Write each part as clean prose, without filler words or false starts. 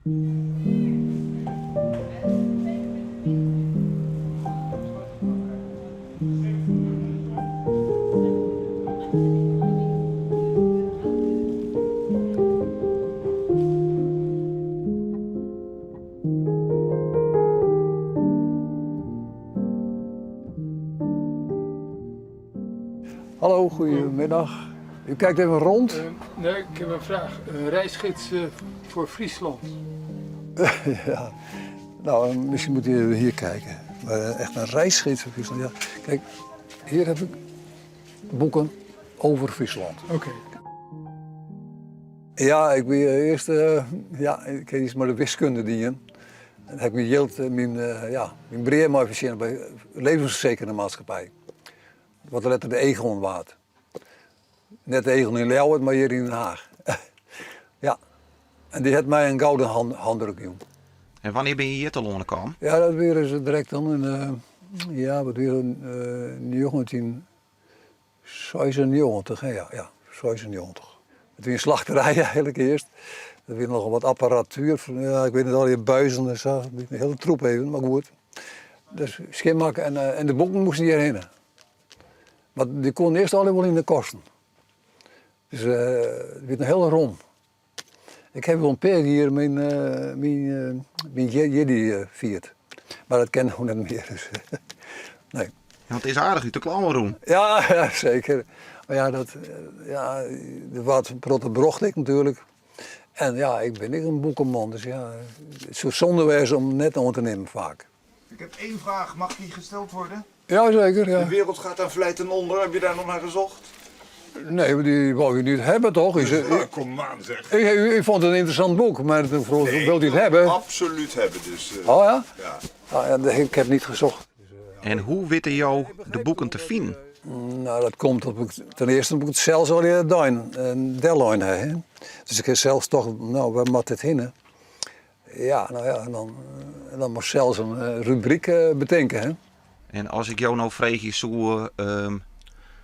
Hallo, goedemiddag. U kijkt even rond. Nee, ik heb een vraag. Een reisgids voor Friesland. Ja, nou, misschien moet u even hier kijken. Maar echt een reisgids voor Friesland. Ja. Kijk, hier heb ik boeken over Friesland. Oké. Ja, ik ben eerst, ik heb iets met de wiskunde dienen. Dan heb ik mijn breer verzinnen bij levensverzekerde maatschappij. Wat letter de Egon waard. Net de Egon in Leeuwarden, maar hier in Den Haag. Ja, en die heeft mij een gouden handdruk, jong. En wanneer ben je hier te Londen gekomen? Ja, dat weer ze direct dan in, 1996, hè? Ja, 96. Het was een slachterij eigenlijk eerst. Er was nog wat apparatuur, ja, ik weet niet al, je buizen en zo, een hele troep even, maar goed. Dus schimmakken en de boeken moesten hierheen. Maar die kon eerst al wel in de kosten. Dus het werd een hele rom. Ik heb wel een paar hier mijn Jedi viert. Maar dat kennen we niet meer. Dus, nee. Ja, want het is aardig u te klauwen doen. Ja, zeker. Maar ja, er was brocht ik natuurlijk. En ja, ik ben niet een boekenman. Dus ja, het zou zonde wezen om net aan te nemen vaak. Ik heb één vraag, mag die gesteld worden? Ja, zeker. Ja. De wereld gaat aan vlijt ten onder, heb je daar nog naar gezocht? Nee, maar die wou je niet hebben toch? Kom aan zeg. Ik vond het een interessant boek, maar wilt u het hebben? Absoluut hebben dus. Oh ja? Ja. Ah, ja, ik heb niet gezocht. En hoe weten jou de boeken te vinden? Nou, dat komt op ten eerste moet ik het zelfs al in een deadline hebben. Dus ik heb zelfs toch, nou, waar moet dit heen? Ja, nou ja, en dan moet zelfs een rubriek bedenken. Hè? En als ik jou nou vraag, zo,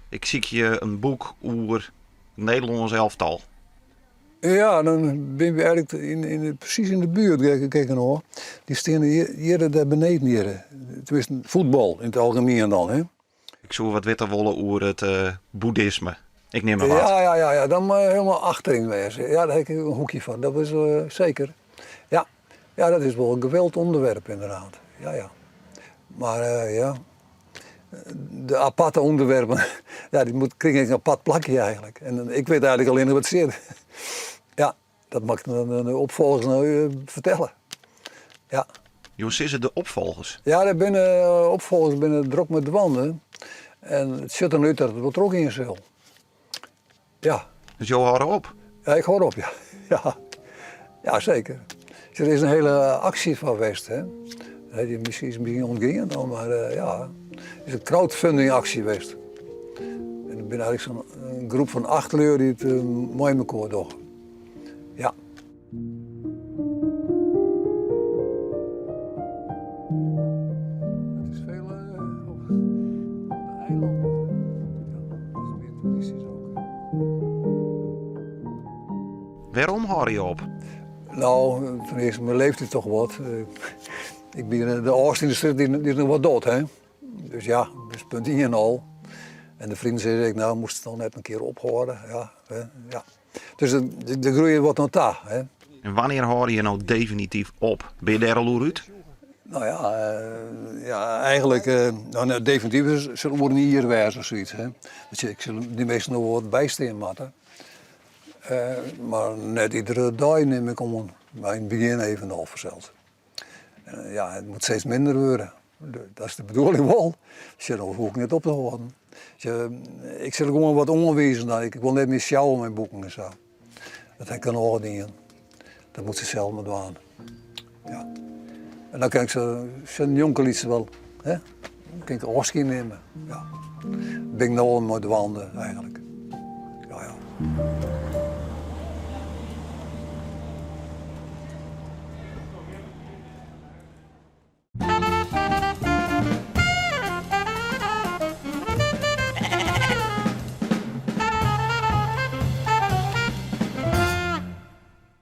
ik zie je een boek over het Nederlands elftal. Ja, dan ben je eigenlijk precies in de buurt kijken hoor. Die staan hier daar beneden hier. Tenminste, voetbal in het algemeen dan. Hè? Ik zou wat weten willen over het boeddhisme. Ik neem maar wat. Ja, dan moet je helemaal achterin wezen. Ja, daar heb ik een hoekje van, dat is zeker. Ja, dat is wel een geweldig onderwerp inderdaad. Ja. Maar ja, de aparte onderwerpen, ja, die krijg ik een apart plakje eigenlijk. En ik weet eigenlijk alleen wat het zit. Ja, dat mag ik de opvolgers nou vertellen. Ja. Hoe is het de opvolgers? Ja, er binnen opvolgers binnen druk met dwanden. En het zit er nu dat het wat er ook in zal. Ja. Dus jou houden op? Ja, ik hoor op, ja. Ja, zeker. Er is een hele actie van geweest, hè. Die misschien ontgingen dan, maar ja. Het is een crowdfunding actie geweest. En ik ben eigenlijk zo'n groep van 8 lui die het mooi in elkaar doen. Ja. Het is veel op de eilanden. Ja, dat is meer toeristisch ook. Waarom hou je op? Nou, ten eerste, mijn leeftijd toch wat. Ik ben de oudste in de stad, die is nog wat dood, hè. Dus ja, dus punt hier en al. En de vrienden zeiden, nou, moest het dan net een keer ophouden. Ja. Dus de groei wordt nog daar, hè. En wanneer hou je nou definitief op? Ben je daar al over uit? Nou ja, eigenlijk, definitief zullen we niet hier wijzen of zoiets, hè. Dus ik zal die meesten nog wat bijstaan moeten. Maar net iedere dag neem ik om, maar in het begin even al verzeld. Ja, het moet steeds minder worden. Dat is de bedoeling wel. Dus dan hoef ik niet op te houden. Ik zit gewoon wat ongewezen. Ik wil net meer sjouwen in mijn boeken en zo. Dat heb ik dan ook niet in. Dat moet ze zelf maar doen. Ja. En dan kan ik zo'n jonkerlied wel. Hè? Dan kan ik een oorski nemen. Ja. Ben ik nou al met de wanden eigenlijk. Ja.